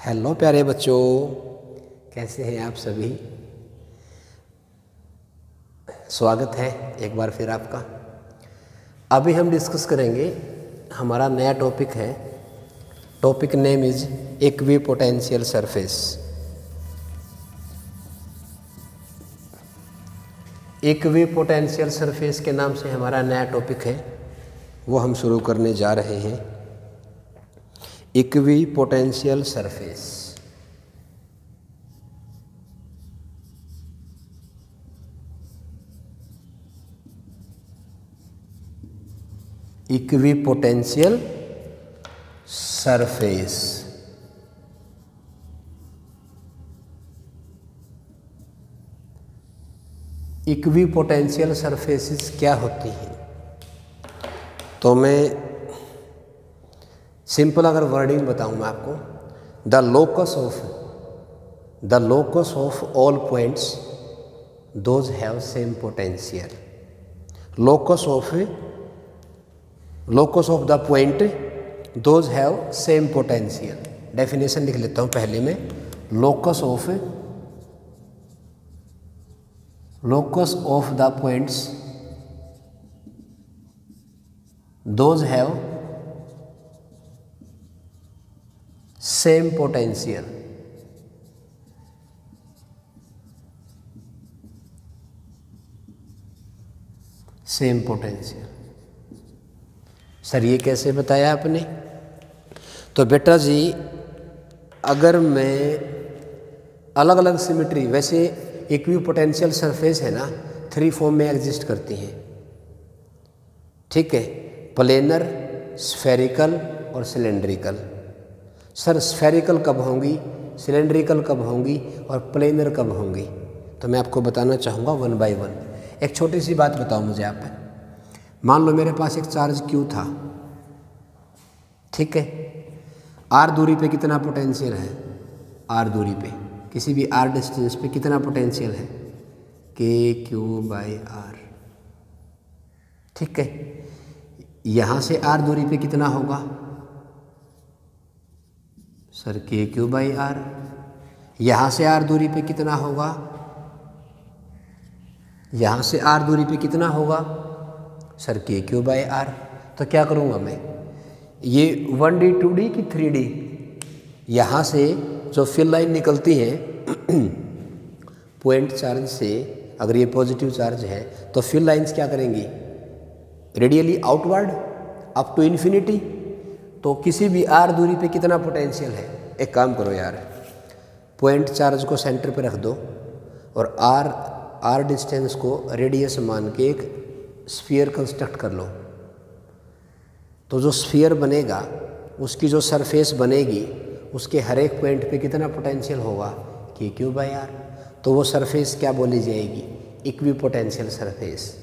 Hello प्यारे बच्चों, कैसे हैं आप सभी। स्वागत है एक बार फिर आपका। अभी हम डिस्कस करेंगे, हमारा नया टॉपिक है। Topic name is equipotential surface. Equipotential surface के नाम से हमारा नया टॉपिक है, वो हम शुरू करने जा रहे हैं। Equipotential surface. Equipotential surface. Equipotential surfaces क्या होती हैं? तो मैं सिंपल अगर वर्डिंग बताऊं मैं आपको, the locus of all points those have same potential. Locus of the point those have same potential. Definition लिख लेता हूं पहले में। Locus of the points those have same potential. Same potential. Sir ये कैसे बताया आपने? तो बेटा जी, अगर मैं अलग अलग सिमेट्री, वैसे इक्विपोटेंशियल सरफेस है ना, 3 फॉर्म में एग्जिस्ट करती हैं, ठीक है। प्लेनर, स्फेरिकल और सिलेंड्रिकल। सर स्फेरिकल कब होंगी, सिलेंड्रिकल कब होंगी और प्लेनर कब होंगी? तो मैं आपको बताना चाहूँगा 1 बाय 1। एक छोटी सी बात बताओ मुझे आप। मान लो मेरे पास एक चार्ज Q था, ठीक है। R दूरी पे कितना पोटेंशियल है? R दूरी पे, किसी भी R डिस्टेंस पे कितना पोटेंशियल है? KQ/R, ठीक है। यहाँ से R दूरी पे कितना होगा? Sir KQ/R। यहाँ से R दूरी पे कितना होगा? यहाँ से R दूरी पे कितना होगा? Sir KQ/R। तो क्या करूँगा मैं, ये 1D 2D की 3D, यहाँ से जो फिल लाइन निकलती है पॉइंट चार्ज से, अगर ये पॉजिटिव चार्ज है तो फिल लाइंस क्या करेंगी? Radially outward up to infinity. तो किसी भी R दूरी पे कितना पोटेंशियल है? एक काम करो यार, पॉइंट चार्ज को सेंटर पे रख दो और R डिस्टेंस को रेडियस मान के एक स्फीयर कंस्ट्रक्ट कर लो। तो जो स्फीयर बनेगा, उसकी जो सरफेस बनेगी, उसके हर एक पॉइंट पे कितना पोटेंशियल होगा? KQ/R। तो वो सरफेस क्या बोली जाएगी? Equipotential surface.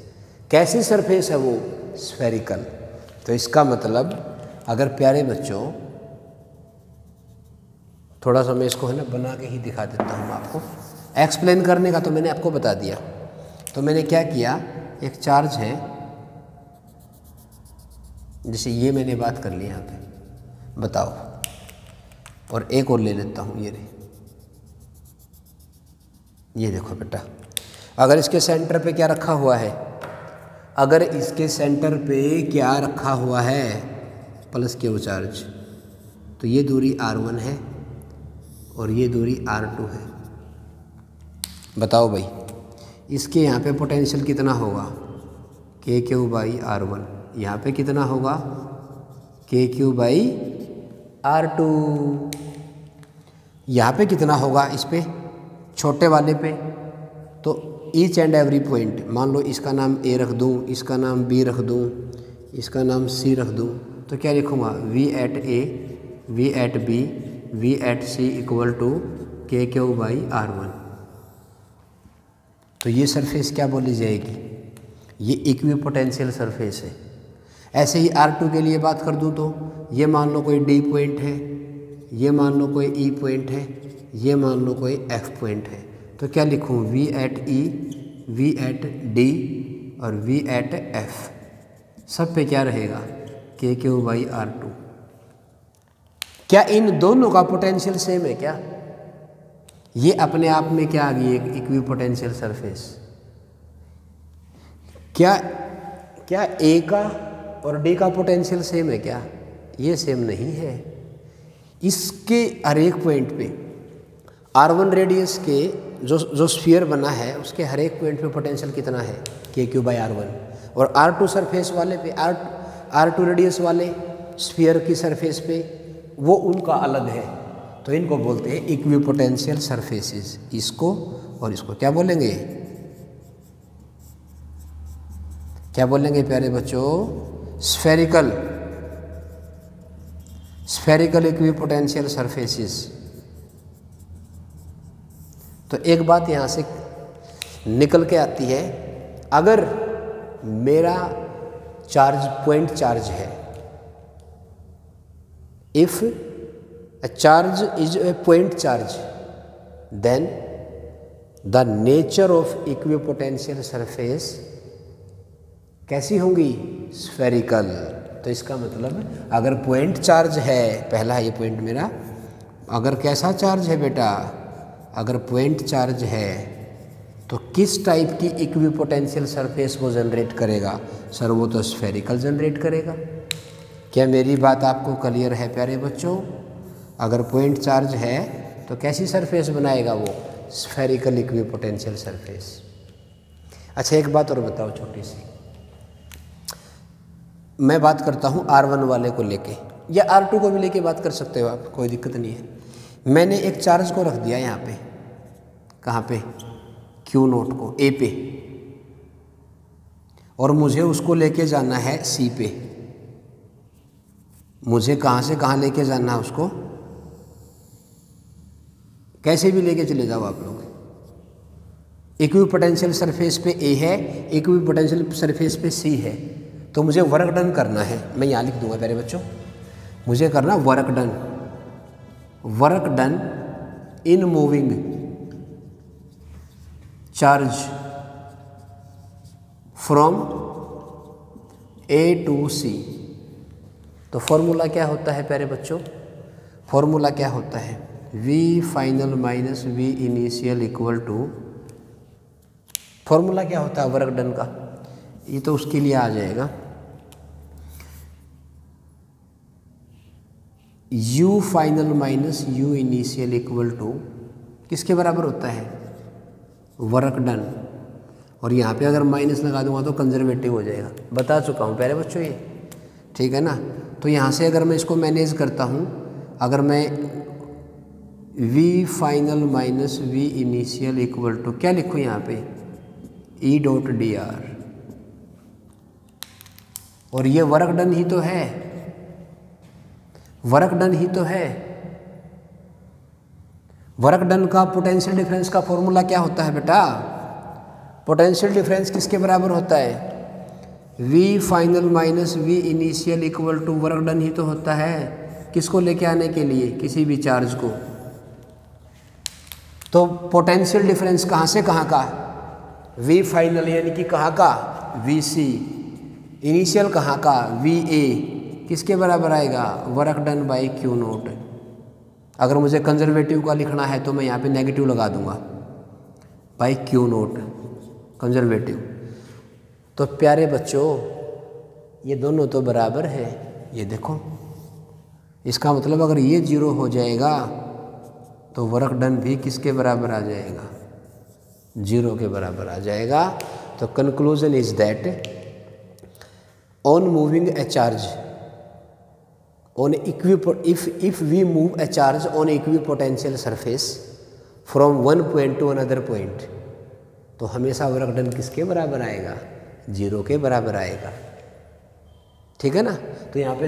कैसी सरफेस है वो? स्फेरिकल। तो इसका मतलब, अगर प्यारे बच्चों, थोड़ा सा मैं इसको है ना बना के ही दिखा देता हूँ आपको। एक्सप्लेन करने का तो मैंने आपको बता दिया। तो मैंने क्या किया, एक चार्ज है, जैसे ये मैंने बात कर ली यहाँ पे, बताओ। और एक और ले लेता हूँ, ये देखो बेटा, अगर इसके सेंटर पे क्या रखा हुआ है? अगर इसके सेंटर पे क्या रखा हुआ है? Plus Q charge. तो ये दूरी R1 है और ये दूरी R2 है। बताओ भाई, इसके यहाँ पे पोटेंशियल कितना होगा? KQ/R1। यहाँ पे कितना होगा? KQ/R2। यहाँ पे कितना होगा? इस पे, छोटे वाले पे। तो ईच एंड एवरी पॉइंट, मान लो इसका नाम A रख दूँ, इसका नाम B रख दूँ, इसका नाम C रख दूँ, तो क्या लिखूँगा? V@A, V@B, V@C = KQ/R1। तो ये सरफेस क्या बोली जाएगी? ये इक्विपोटेंशियल सरफेस है। ऐसे ही R2 के लिए बात कर दूँ तो ये मान लो कोई D पॉइंट है, ये मान लो कोई E पॉइंट है, ये मान लो कोई F पॉइंट है। तो क्या लिखूँ? V@E, V@D और V@F। सब पे क्या रहेगा? KQ/R2। क्या इन दोनों का पोटेंशियल सेम है क्या? ये अपने आप में क्या आ गई, एक इक्विपोटेंशियल सरफेस। क्या ए का और डी का पोटेंशियल सेम है क्या? ये सेम नहीं है। इसके हर एक पॉइंट पे R1 रेडियस के जो स्फीयर बना है उसके हर एक पॉइंट पे पोटेंशियल कितना है, KQ/R1। और R2 सरफेस वाले पे, R2 रेडियस वाले स्फीयर की सरफेस पे वो उनका अलग है। तो इनको बोलते हैं इक्विपोटेंशियल सरफेसेस। इसको और इसको क्या बोलेंगे, क्या बोलेंगे प्यारे बच्चों? Spherical equipotential surfaces. तो एक बात यहाँ से निकल के आती है, अगर मेरा चार्ज पॉइंट चार्ज है, if a charge is a point charge, then the nature of equipotential surface कैसी होंगी, स्फेरिकल। तो इसका मतलब अगर पॉइंट चार्ज है, पहला है ये पॉइंट मेरा, अगर कैसा चार्ज है बेटा, अगर पॉइंट चार्ज है तो किस टाइप की इक्विपोटेंशियल सरफेस वो जनरेट करेगा? सर वो तो स्फेरिकल जनरेट करेगा। क्या मेरी बात आपको क्लियर है प्यारे बच्चों? अगर पॉइंट चार्ज है तो कैसी सरफेस बनाएगा वो? Spherical equipotential surface. अच्छा एक बात और बताओ छोटी सी, मैं बात करता हूँ R1 वाले को लेके, या R2 को भी लेके बात कर सकते हो आप, कोई दिक्कत नहीं है। मैंने एक चार्ज को रख दिया यहाँ पे, कहाँ पे, Q0 को A पे, और मुझे उसको लेके जाना है C पे। मुझे कहाँ से कहाँ लेके जाना है उसको, कैसे भी लेके चले जाओ आप लोग। इक्विपोटेंशियल सरफेस पे A है, इक्विपोटेंशियल सरफेस पे C है, तो मुझे वर्क डन करना है। मैं यहाँ लिख दूंगा प्यारे बच्चों, मुझे करना work done in moving charge from A to C। तो फॉर्मूला क्या होता है प्यारे बच्चों? फॉर्मूला क्या होता है? V final minus V initial equal to, formula क्या होता है वर्क डन का? ये तो उसके लिए आ जाएगा, U final minus U initial equal to किसके बराबर होता है? Work done. और यहाँ पे अगर माइनस लगा दूंगा तो कंजर्वेटिव हो जाएगा, बता चुका हूँ प्यारे बच्चों ये, ठीक है ना। तो यहाँ से अगर मैं इसको मैनेज करता हूँ, अगर मैं V final minus V initial equal to क्या लिखूँ यहाँ पे, E डॉट dr, और ये वर्क डन ही तो है, वर्क डन ही तो है। वर्क डन का पोटेंशियल डिफरेंस का फॉर्मूला क्या होता है बेटा? पोटेंशियल डिफरेंस किसके बराबर होता है? V final minus V initial equal to work done ही तो होता है, किसको लेके आने के लिए? किसी भी चार्ज को। तो पोटेंशियल डिफरेंस कहाँ से कहाँ का? V फाइनल यानी कि कहाँ का? VC। इनिशियल कहाँ का? VA। किसके बराबर आएगा? Work done by Q0। अगर मुझे कंजर्वेटिव का लिखना है तो मैं यहाँ पे नेगेटिव लगा दूंगा, बाई Q0 कंजर्वेटिव। तो प्यारे बच्चों ये दोनों तो बराबर है, ये देखो, इसका मतलब अगर ये 0 हो जाएगा तो वर्क डन भी किसके बराबर आ जाएगा? 0 के बराबर आ जाएगा। तो conclusion is that on moving a charge on if we move a charge on equipotential surface from one point to another point, तो हमेशा वर्क डन किसके बराबर आएगा? 0 के बराबर आएगा, ठीक है ना। तो यहाँ पे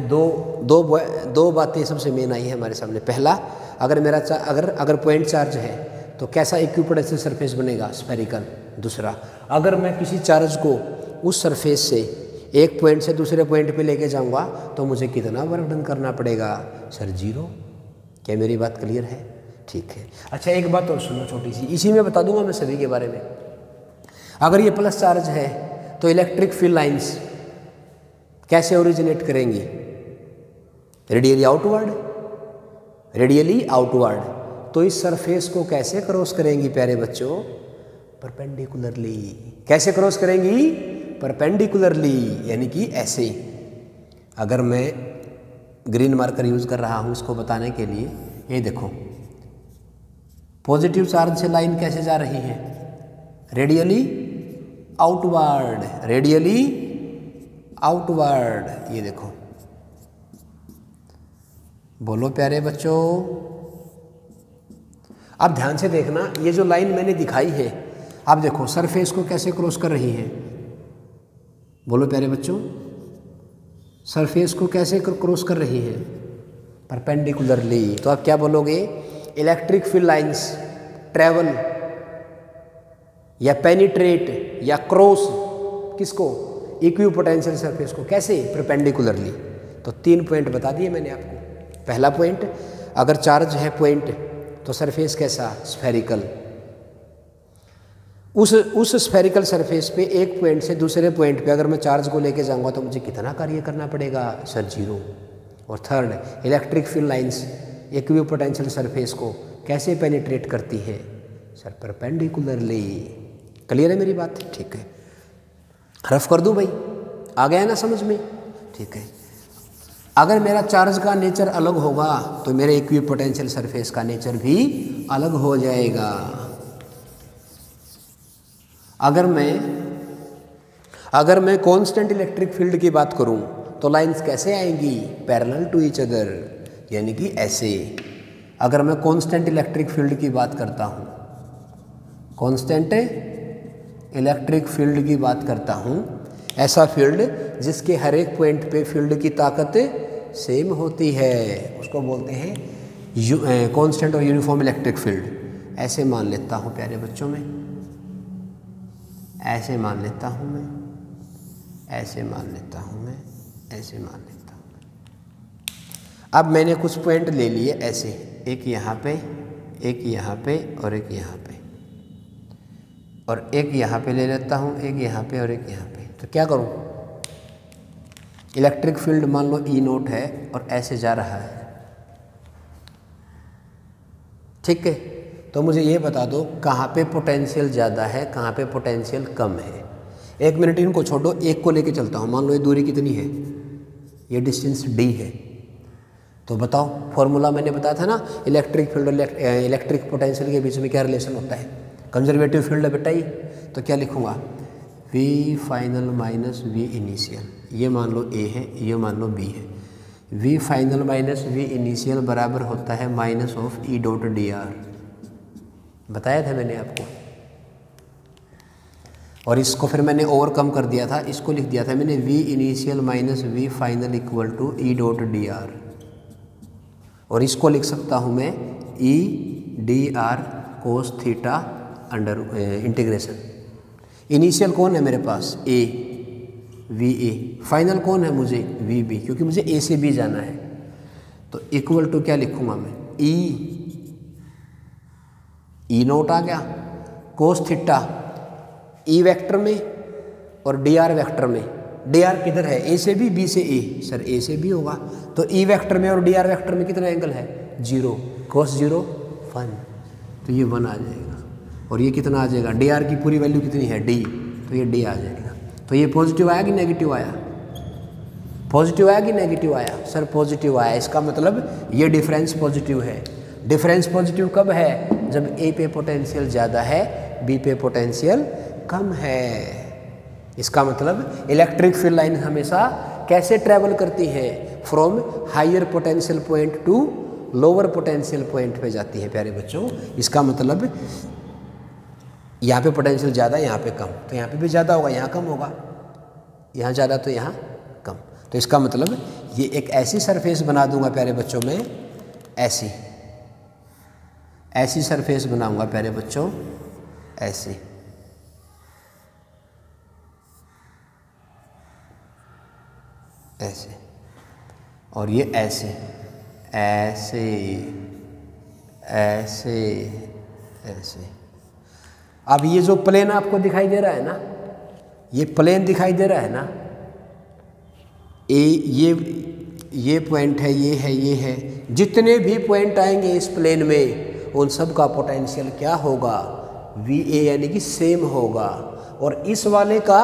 दो बातें सबसे मेन आई है हमारे सामने। पहला, अगर मेरा अगर पॉइंट चार्ज है तो कैसा इक्विपोटेंशियल सरफेस बनेगा? स्फेरिकल। दूसरा, अगर मैं किसी चार्ज को उस सरफेस से एक पॉइंट से दूसरे पॉइंट पे लेके जाऊंगा तो मुझे कितना वर्क डन करना पड़ेगा? सर 0। क्या मेरी बात क्लियर है? ठीक है। अच्छा एक बात और सुनो छोटी सी, इसी में बता दूंगा मैं सभी के बारे में। अगर ये प्लस चार्ज है तो इलेक्ट्रिक फील्ड लाइंस कैसे ओरिजिनेट करेंगी? Radially outward. Radially outward. तो इस सरफेस को कैसे क्रॉस करेंगी प्यारे बच्चों? परपेंडिकुलरली। कैसे क्रॉस करेंगी? परपेंडिकुलरली, यानी कि ऐसे। अगर मैं ग्रीन मार्कर यूज कर रहा हूँ इसको बताने के लिए, ये देखो पॉजिटिव चार्ज से लाइन कैसे जा रही है? Radially outward, radially outward. ये देखो, बोलो प्यारे बच्चों। अब ध्यान से देखना, ये जो लाइन मैंने दिखाई है, आप देखो सरफेस को कैसे क्रॉस कर रही है। बोलो प्यारे बच्चों, सरफेस को कैसे क्रॉस कर रही है? परपेंडिकुलरली। तो आप क्या बोलोगे? इलेक्ट्रिक फील्ड लाइंस ट्रेवल या पेनिट्रेट या क्रॉस किसको? इक्विपोटेंशियल सरफेस को। कैसे? परपेंडिकुलरली। तो 3 पॉइंट बता दिए मैंने आपको। पहला पॉइंट, अगर चार्ज है पॉइंट तो सरफेस कैसा? स्फेरिकल। उस स्फेरिकल सरफेस पे एक पॉइंट से दूसरे पॉइंट पे अगर मैं चार्ज को लेके जाऊंगा तो मुझे कितना कार्य करना पड़ेगा? सर 0। और third, electric field lines equipotential surface को कैसे पेनिट्रेट करती है? Sir perpendicularly. क्लियर है मेरी बात? ठीक है, रफ कर दूं भाई? आ गया ना समझ में? ठीक है। अगर मेरा चार्ज का नेचर अलग होगा तो मेरे इक्विपोटेंशियल सरफेस का नेचर भी अलग हो जाएगा। अगर मैं कांस्टेंट इलेक्ट्रिक फील्ड की बात करूं तो लाइंस कैसे आएंगी? पैरेलल टू ईच अदर, यानी कि ऐसे। अगर मैं कांस्टेंट इलेक्ट्रिक फील्ड की बात करता हूं, कांस्टेंट इलेक्ट्रिक फील्ड की बात करता हूं, ऐसा फील्ड जिसके हर एक पॉइंट पे फील्ड की ताकत सेम होती है, उसको बोलते हैं कांस्टेंट और यूनिफॉर्म इलेक्ट्रिक फील्ड। ऐसे मान लेता हूं प्यारे बच्चों में, ऐसे मान लेता हूं मैं, ऐसे मान लेता हूं मैं, ऐसे मान लेता हूं मैं। अब मैंने कुछ पॉइंट ले लिए ऐसे, एक यहाँ पे, एक यहाँ पे और एक यहाँ पे, और एक यहाँ पे ले लेता हूँ, एक यहाँ पे और एक यहाँ पे। तो क्या करूँ? इलेक्ट्रिक फील्ड मान लो E0 है और ऐसे जा रहा है, ठीक है। तो मुझे ये बता दो कहाँ पे पोटेंशियल ज़्यादा है, कहाँ पे पोटेंशियल कम है। 1 मिनट इनको छोड़ो, एक को लेके चलता हूँ। मान लो ये दूरी कितनी है? ये डिस्टेंस D है। तो बताओ, फॉर्मूला मैंने बताया था ना, इलेक्ट्रिक फील्ड और इलेक्ट्रिक पोटेंशियल के बीच में क्या रिलेशन होता है? कंजर्वेटिव फील्ड है बेटा ये। तो क्या लिखूँगा? V final minus V initial. ये मान लो A है, ये मान लो B है। V final minus V initial बराबर होता है minus of E dot dr। बताया था मैंने आपको। और इसको फिर मैंने ओवरकम कर दिया था, इसको लिख दिया था मैंने V initial minus V final equal to E dot dr। और इसको लिख सकता हूँ मैं E dr cos theta under integration. Initial कौन है मेरे पास? A, VA। फाइनल कौन है मुझे? VB, क्योंकि मुझे A से B जाना है। तो इक्वल टू क्या लिखूँगा मैं? E0 आ गया, कोस थीटा E वेक्टर में और DR वेक्टर में। DR किधर है? A से B, B से A। सर A से B होगा, तो E वेक्टर में और DR वेक्टर में कितना एंगल है? 0। कोस 0 1, तो ये 1 आ जाएगा। और ये कितना आ जाएगा? DR की पूरी वैल्यू कितनी है? D, तो ये D आ जाएगा। तो ये पॉजिटिव आया कि नेगेटिव आया? पॉजिटिव आया कि नेगेटिव आया? सर पॉजिटिव आया। इसका मतलब ये डिफरेंस पॉजिटिव है। डिफरेंस पॉजिटिव कब है? जब A पे पोटेंशियल ज़्यादा है, B पे पोटेंशियल कम है। इसका मतलब इलेक्ट्रिक फील्ड लाइन हमेशा कैसे ट्रेवल करती है? From higher potential point to lower potential point पे जाती है प्यारे बच्चों। इसका मतलब यहाँ पे पोटेंशियल ज़्यादा, यहाँ पे कम, तो यहाँ पे भी ज़्यादा होगा, यहाँ कम होगा, यहाँ ज़्यादा तो यहाँ कम। तो इसका मतलब ये एक ऐसी सरफेस बना दूंगा प्यारे बच्चों में, ऐसी सरफेस बनाऊंगा प्यारे बच्चों, ऐसी। ऐसे, और ये ऐसे ऐसे ऐसे ऐसे। अब ये जो प्लेन आपको दिखाई दे रहा है ना, ये प्लेन दिखाई दे रहा है ना, ये पॉइंट है, ये है, ये है, जितने भी पॉइंट आएंगे इस प्लेन में उन सब का पोटेंशियल क्या होगा, VA यानी कि सेम होगा। और इस वाले का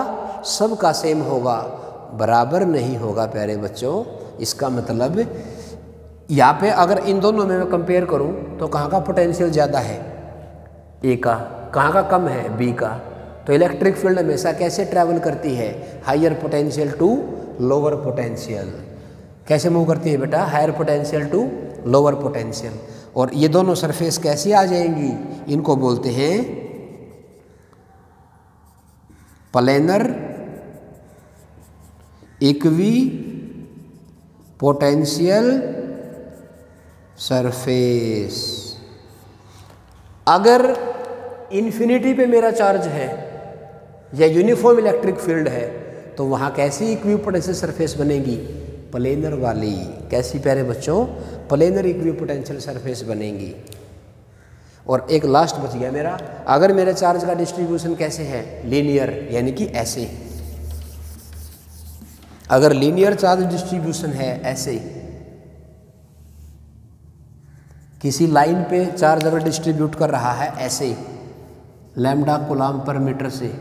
सब का सेम होगा, बराबर नहीं होगा प्यारे बच्चों। इसका मतलब यहाँ पे अगर इन दोनों में मैं कंपेयर करूँ तो कहाँ का पोटेंशियल ज़्यादा है, A का, कहाँ का कम है, B का। तो इलेक्ट्रिक फील्ड हमेशा कैसे ट्रैवल करती है, higher potential to lower potential. कैसे मूव करती है बेटा, higher potential to lower potential. और ये दोनों सरफेस कैसी आ जाएंगी, इनको बोलते हैं प्लेनर इक्वी पोटेंशियल सरफेस। अगर इन्फिनिटी पे मेरा चार्ज है या यूनिफॉर्म इलेक्ट्रिक फील्ड है तो वहाँ कैसी इक्वी पोटेंशियल सरफेस बनेगी, प्लेनर वाली। कैसी प्यारे बच्चों, प्लेनर इक्वी पोटेंशियल सरफेस बनेगी। और एक लास्ट बच गया मेरा, अगर मेरे चार्ज का डिस्ट्रीब्यूशन कैसे है, लीनियर, यानी कि ऐसे। अगर लीनियर चार्ज डिस्ट्रीब्यूशन है ऐसे, किसी लाइन पे चार्ज अगर डिस्ट्रीब्यूट कर रहा है ऐसे, लैम्डा कूलम पर मीटर से,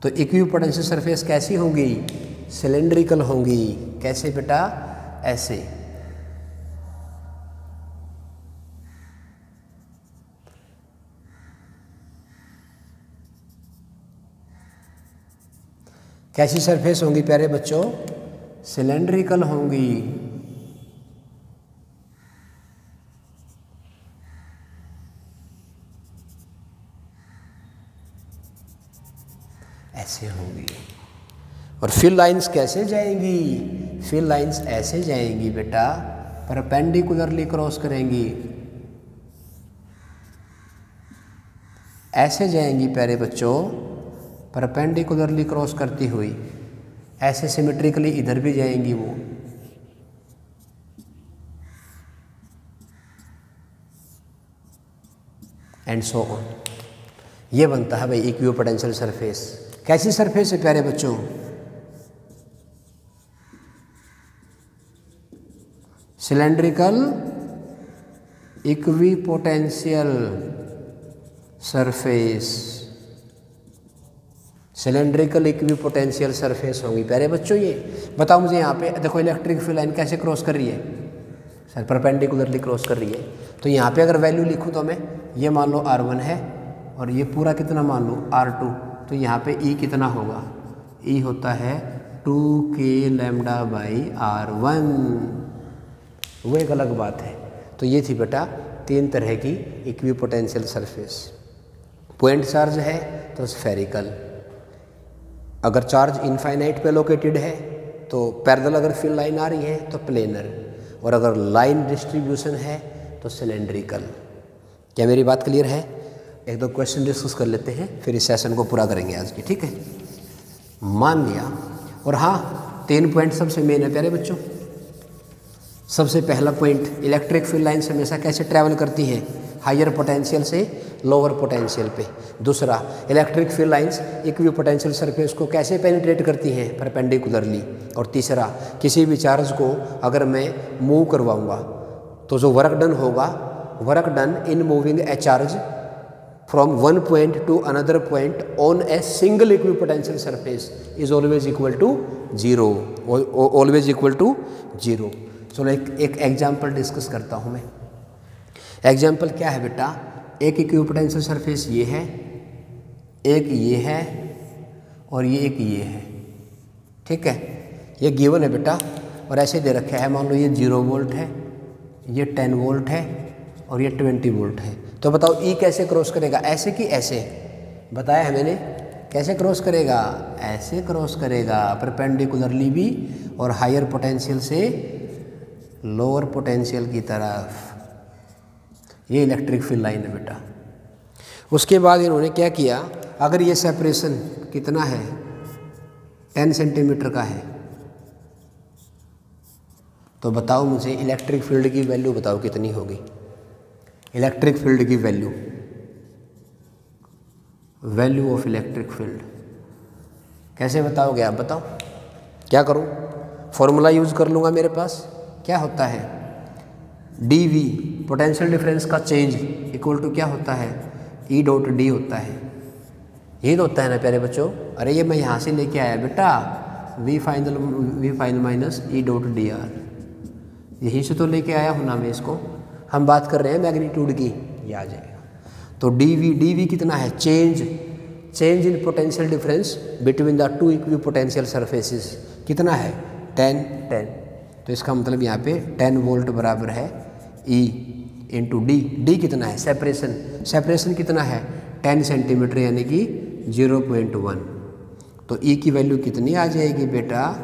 तो इक्विपोटेंशियल सरफेस कैसी होंगी, सिलेंड्रिकल होंगी। कैसे बेटा, ऐसे। कैसी सरफेस होंगी प्यारे बच्चों, सिलेंड्रिकल होंगी। ऐसे होंगी। और फिल लाइंस कैसे जाएंगी, फिल लाइंस ऐसे जाएंगी बेटा, परपेंडिकुलरली क्रॉस करेंगी, ऐसे जाएंगी प्यारे बच्चों, परपेंडिकुलरली क्रॉस करती हुई, ऐसे सिमेट्रिकली इधर भी जाएंगी वो। And so on. ये बनता है भाई इक्विपोटेंशियल सरफेस। कैसी सरफेस है प्यारे बच्चों, cylindrical equipotential surface. Cylindrical equipotential surface होंगी प्यारे बच्चों। ये बताओ मुझे, यहाँ पे देखो इलेक्ट्रिक फील्ड लाइन कैसे क्रॉस कर रही है, सर परपेंडिकुलरली क्रॉस कर रही है। तो यहाँ पे अगर वैल्यू लिखूँ तो मैं ये मान लो R1 है और ये पूरा कितना मान लो R2, तो यहाँ पे E कितना होगा, E होता है 2k लैम्डा बाई R1। वो एक अलग बात है। तो ये थी बेटा 3 तरह की इक्विपोटेंशियल सरफेस। पॉइंट चार्ज है तो स्फेरिकल, अगर चार्ज इनफाइनाइट पे लोकेटेड है तो पैरेलल अगर फिल लाइन आ रही है तो प्लेनर, और अगर लाइन डिस्ट्रीब्यूशन है तो सिलेंड्रिकल। क्या मेरी बात क्लियर है? एक दो क्वेश्चन डिस्कस कर लेते हैं फिर इस सेशन को पूरा करेंगे आज की, ठीक है। मान लिया। और हाँ, 3 पॉइंट सबसे मेन है प्यारे बच्चों। सबसे पहला पॉइंट, इलेक्ट्रिक फील्ड लाइन्स हमेशा कैसे ट्रैवल करती है, हायर पोटेंशियल से लोअर पोटेंशियल पे। दूसरा, electric field lines equipotential surface को कैसे पेनिट्रेट करती हैं, परपेंडिकुलरली। और तीसरा, किसी भी चार्ज को अगर मैं मूव करवाऊंगा तो जो वर्क डन होगा, work done in moving a charge from one point to another point on a single equipotential surface is always equal to 0, always equal to 0। चलो एक एग्जाम्पल डिस्कस करता हूँ मैं। एग्जाम्पल क्या है बेटा, एक इक्विपोटेंशियल सरफेस ये है, एक ये है और ये एक ये है, ठीक है। ये गिवन है बेटा और ऐसे दे रखा है, मान लो ये 0 वोल्ट है, ये 10 वोल्ट है और ये 20 वोल्ट है। तो बताओ ई कैसे क्रॉस करेगा, ऐसे कि ऐसे? बताया है मैंने, कैसे क्रॉस करेगा, ऐसे क्रॉस करेगा, परपेंडिकुलरली भी और हायर पोटेंशियल से लोअर पोटेंशियल की तरफ। ये इलेक्ट्रिक फील्ड लाइन है बेटा। उसके बाद इन्होंने क्या किया, अगर ये सेपरेशन कितना है, 10 सेंटीमीटर का है, तो बताओ मुझे इलेक्ट्रिक फील्ड की वैल्यू बताओ कितनी होगी। इलेक्ट्रिक फील्ड की वैल्यू ऑफ इलेक्ट्रिक फील्ड कैसे बताओगे आप बताओ? क्या करूं? फॉर्मूला यूज़ कर लूँगा, मेरे पास क्या होता है डी वी पोटेंशियल डिफरेंस का चेंज इक्वल टू क्या होता है ई डॉट डी होता है। यही तो होता है ना प्यारे बच्चों। अरे ये मैं यहाँ से लेके आया बेटा, V final minus E dot D R, यहीं से तो लेके आया हूँ ना मैं इसको। हम बात कर रहे हैं मैग्नीट्यूड की, ये आ जाएगा। तो डी वी कितना है? Change in potential difference between the two equi potential surfaces कितना है? 10। तो इसका मतलब यहाँ पे 10 वोल्ट बराबर है E इंटू डी। डी कितना है? सेपरेशन कितना है? 10 सेंटीमीटर यानी कि 0.1। तो E की वैल्यू कितनी आ जाएगी बेटा?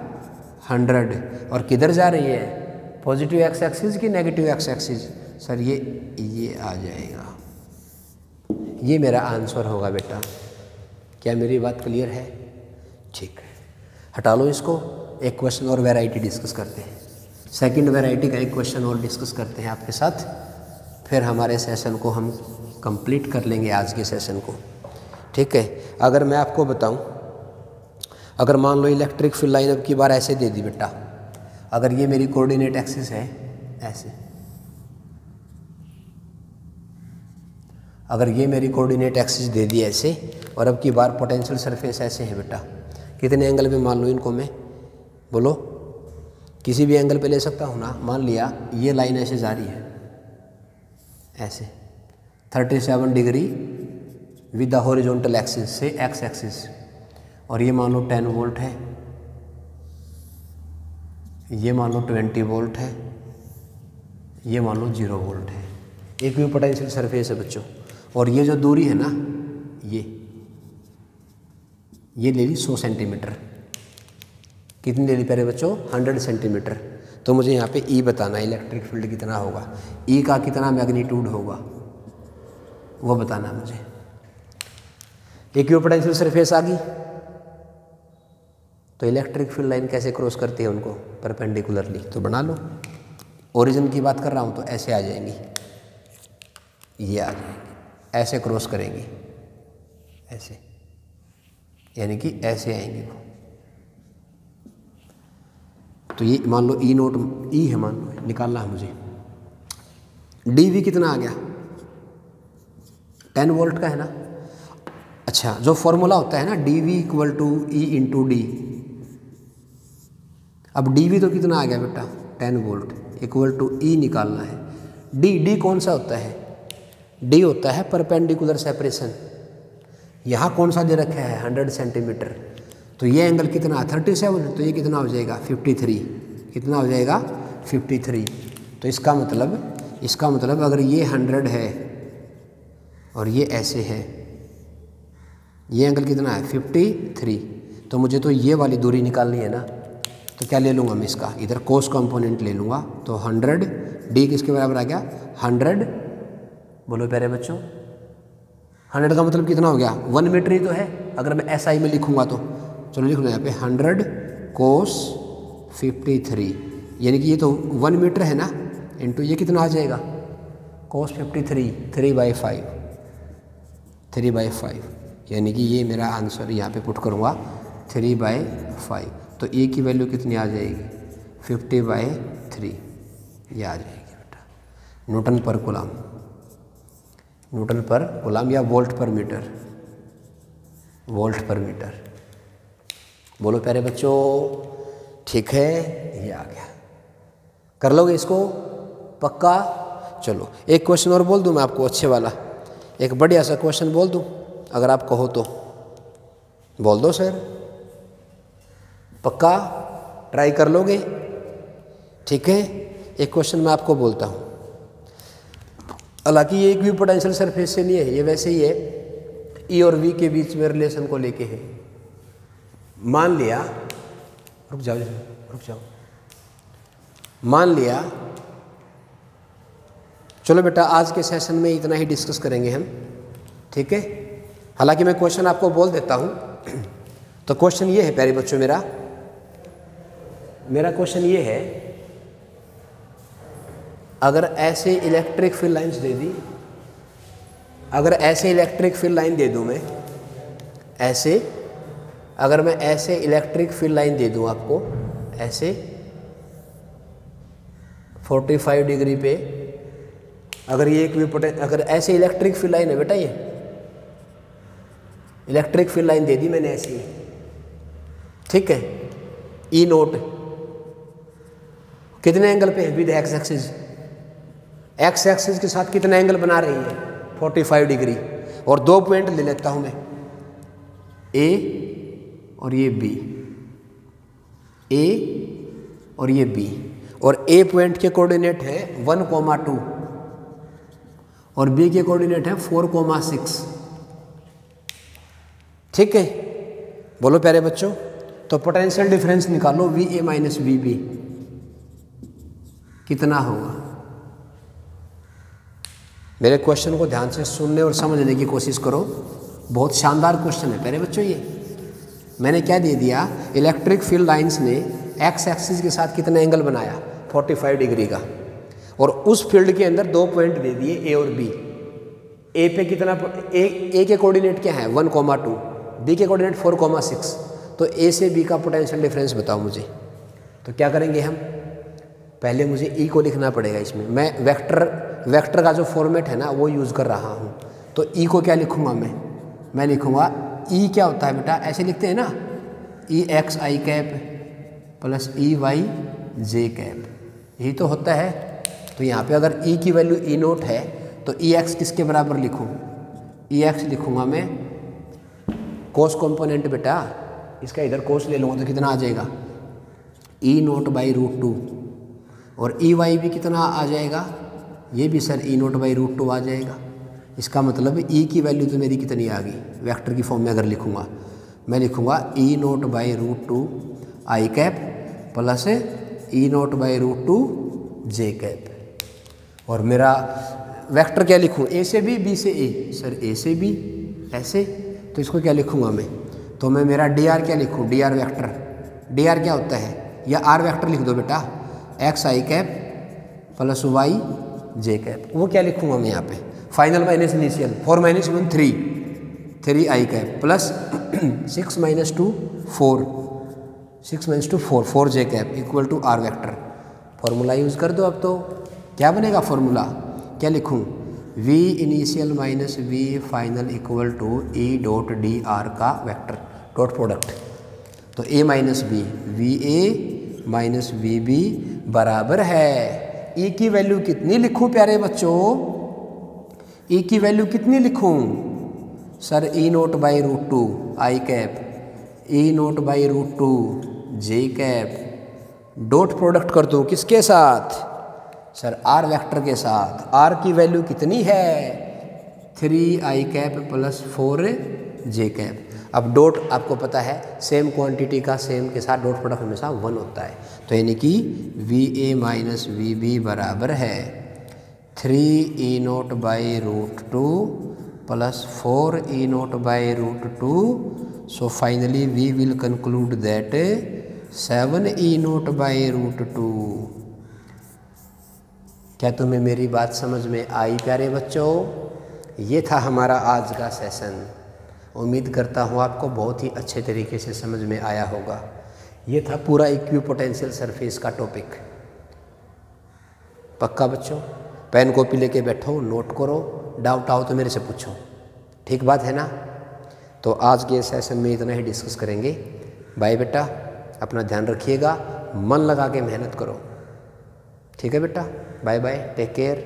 100। और किधर जा रही है? पॉजिटिव एक्स एक्सिस की नेगेटिव एक्स एक्सिस? सर ये आ जाएगा, ये मेरा आंसर होगा बेटा। क्या मेरी बात क्लियर है? ठीक है, हटा लो इसको। एक क्वेश्चन और वैरायटी डिस्कस करते हैं, सेकंड वैरायटी का एक क्वेश्चन और डिस्कस करते हैं आपके साथ, फिर हमारे सेशन को हम कंप्लीट कर लेंगे, आज के सेशन को। ठीक है, अगर मैं आपको बताऊं, अगर मान लो इलेक्ट्रिक फील्ड लाइन अब की बार ऐसे दे दी बेटा, अगर ये मेरी कोऑर्डिनेट एक्सिस है ऐसे, अगर ये मेरी कोऑर्डिनेट एक्सिस दे दी ऐसे, और अब की बार पोटेंशियल सरफेस ऐसे है बेटा, कितने एंगल पे मान लो इनको मैं? बोलो, किसी भी एंगल पे ले सकता हूँ ना। मान लिया ये लाइन ऐसे जा रही है ऐसे 37 degree with the horizontal axis से एक्स एक्सिस, और ये मान लो 10 वोल्ट है, ये मान लो 20 वोल्ट है, ये मान लो 0 वोल्ट है। इक्वी पोटेंशियल सरफेस है बच्चों। और ये जो दूरी है ना, ये ले ली 100 सेंटीमीटर। कितनी ले ली प्यारे बच्चों? 100 सेंटीमीटर। तो मुझे यहाँ पे E बताना है, इलेक्ट्रिक फील्ड कितना होगा, E का कितना मैग्नीट्यूड होगा वो बताना है मुझे। इक्वी पोटेंशियल सरफेस आ गई, तो इलेक्ट्रिक फील्ड लाइन कैसे क्रॉस करती है उनको? परपेंडिकुलरली। तो बना लो, ओरिजिन की बात कर रहा हूँ तो ऐसे आ जाएंगी, ये आ जाएंगी, ऐसे क्रॉस करेंगी ऐसे, यानी कि ऐसे आएंगे वो। तो ये मान लो ई नोट ई है, मान लो निकालना है मुझे। डी वी कितना आ गया? 10 वोल्ट का है ना। अच्छा, जो फॉर्मूला होता है ना D V equal to E into D, अब डी वी तो कितना आ गया बेटा? 10 वोल्ट इक्वल टू ई निकालना है। डी कौन सा होता है? डी होता है परपेंडिकुलर सेपरेशन। यहाँ कौन सा दे रखा है? 100 सेंटीमीटर। तो ये एंगल कितना है? 37। तो ये कितना हो जाएगा? 53। कितना हो जाएगा? 53। तो इसका मतलब अगर ये 100 है और ये ऐसे है, ये एंगल कितना है? 53। तो मुझे तो ये वाली दूरी निकालनी है ना, तो क्या ले लूँगा मैं इसका? इधर कोस कंपोनेंट ले लूँगा। तो 100 डी किसके बराबर आ गया? 100। बोलो प्यारे बच्चों, 100 का मतलब कितना हो गया? 1 मीटर ही तो है। अगर मैं SI में लिखूँगा तो चलो लिख लो यहाँ पे 100 कोस 53, यानी कि ये तो 1 मीटर है ना, इंटू ये कितना आ जाएगा? कोस 53 3/5, यानी कि ये मेरा आंसर यहाँ पे पुट करूँगा 3/5। तो ए की वैल्यू कितनी आ जाएगी? 50/3, ये आ जाएगी बेटा। न्यूटन पर कूलम या वोल्ट पर मीटर। बोलो प्यारे बच्चों, ठीक है, ये आ गया। कर लोगे इसको पक्का? चलो एक क्वेश्चन और बोल दूं मैं आपको, अच्छे वाला एक बढ़िया सा क्वेश्चन बोल दूं, अगर आप कहो तो बोल दो सर। पक्का ट्राई कर लोगे? ठीक है, एक क्वेश्चन मैं आपको बोलता हूँ। हालांकि ये एक भी पोटेंशियल सरफेस से नहीं है, ये वैसे ही है, ई और वी के बीच में रिलेशन को लेके है। मान लिया, रुक जाओ, मान लिया, चलो बेटा आज के सेशन में इतना ही डिस्कस करेंगे हम, ठीक है। हालांकि मैं क्वेश्चन आपको बोल देता हूं। तो क्वेश्चन ये है प्यारे बच्चों, मेरा क्वेश्चन ये है, अगर ऐसे इलेक्ट्रिक फील्ड लाइन्स दे दी, अगर ऐसे इलेक्ट्रिक फील्ड लाइन दे दूं मैं, ऐसे अगर मैं ऐसे इलेक्ट्रिक फील्ड लाइन दे दूं आपको, ऐसे 45 डिग्री पे, अगर ये अगर ऐसे इलेक्ट्रिक फील्ड लाइन है बेटा, ये इलेक्ट्रिक फील्ड लाइन दे दी मैंने ऐसी, ठीक है, ई नोट कितने एंगल पे है with x axis, x axis के साथ कितना एंगल बना रही है 45 डिग्री। और दो पॉइंट ले लेता हूं मैं, ए और ये बी, ए और ये बी, और ए पॉइंट के कोऑर्डिनेट है 1,2 और बी के कोऑर्डिनेट है 4,6। ठीक है, बोलो प्यारे बच्चों। तो पोटेंशियल डिफरेंस निकालो V A minus V B कितना होगा। मेरे क्वेश्चन को ध्यान से सुनने और समझने की कोशिश करो, बहुत शानदार क्वेश्चन है प्यारे बच्चों। ये मैंने क्या दे दिया, इलेक्ट्रिक फील्ड लाइंस ने एक्स एक्सिस के साथ कितना एंगल बनाया 45 डिग्री का, और उस फील्ड के अंदर दो पॉइंट दे दिए ए और बी। ए पे कितना, ए के कोऑर्डिनेट क्या है 1,2, बी के कोऑर्डिनेट 4,6। तो ए से बी का पोटेंशियल डिफरेंस बताओ मुझे। तो क्या करेंगे हम, पहले मुझे ई को लिखना पड़ेगा इसमें। मैं वेक्टर का जो फॉर्मेट है ना वो यूज़ कर रहा हूँ। तो ई को क्या लिखूँगा मैं लिखूँगा ई क्या होता है बेटा, ऐसे लिखते हैं ना, ई x I cap plus E Y J cap, यही तो होता है। तो यहाँ पे अगर ई की वैल्यू ई नोट है तो ई एक्स किसके बराबर लिखूँ, ई एक्स लिखूँगा मैं कोस कंपोनेंट बेटा, इसका इधर कोस ले लूँगा तो कितना आ जाएगा ई नोट बाई √2, और ई वाई भी कितना आ जाएगा, ये भी सर ई नोट बाई √2 आ जाएगा। इसका मतलब ई की वैल्यू तो मेरी कितनी आ गई, वेक्टर की फॉर्म में अगर लिखूँगा मैं लिखूँगा E naught by √2 I cap plus E naught by √2 J cap. और मेरा वेक्टर क्या लिखूँ, ए से बी से ए, सर ए से बी ऐसे, तो इसको क्या लिखूँगा मैं, तो मैं मेरा डी आर क्या लिखूँ, D R vector, D R क्या होता है, या आर वेक्टर लिख दो बेटा, X I cap plus Y J cap. वो क्या लिखूँगा मैं यहाँ पे, final minus initial 4 - 1 3 I cap plus 6 - 2 4 6 - 2 4 4 J cap equal to R vector. Formula use कर दो। अब तो क्या बनेगा फॉर्मूला, क्या लिखूँ, V initial minus we final equal to E dot D R का वेक्टर डॉट प्रोडक्ट। तो A minus B, V A minus V B बराबर है, ई की वैल्यू कितनी लिखूं प्यारे बच्चों, ई की वैल्यू कितनी लिखूं, sir E naught by √2 I cap, E naught by √2 J cap, dot product कर दूं किसके साथ, सर आर वेक्टर के साथ। आर की वैल्यू कितनी है 3 I cap plus 4 J cap. अब डॉट आपको पता है सेम क्वांटिटी का सेम के साथ डॉट प्रोडक्ट हमेशा 1 होता है। तो यानी कि V A minus V B बराबर है 3 E naught by √2 plus 4 E naught by √2। So finally we will conclude that 7 E naught by √2। क्या तुम्हें मेरी बात समझ में आई प्यारे बच्चों? ये था हमारा आज का सेशन। उम्मीद करता हूँ आपको बहुत ही अच्छे तरीके से समझ में आया होगा। ये था पूरा इक्विपोटेंशियल सरफेस का टॉपिक। पक्का बच्चों? पेन कॉपी लेके बैठो, नोट करो, डाउट आओ तो मेरे से पूछो, ठीक बात है ना? तो आज के सेशन में इतना ही डिस्कस करेंगे। बाय बेटा, अपना ध्यान रखिएगा, मन लगा के मेहनत करो, ठीक है बेटा? Bye bye, take care.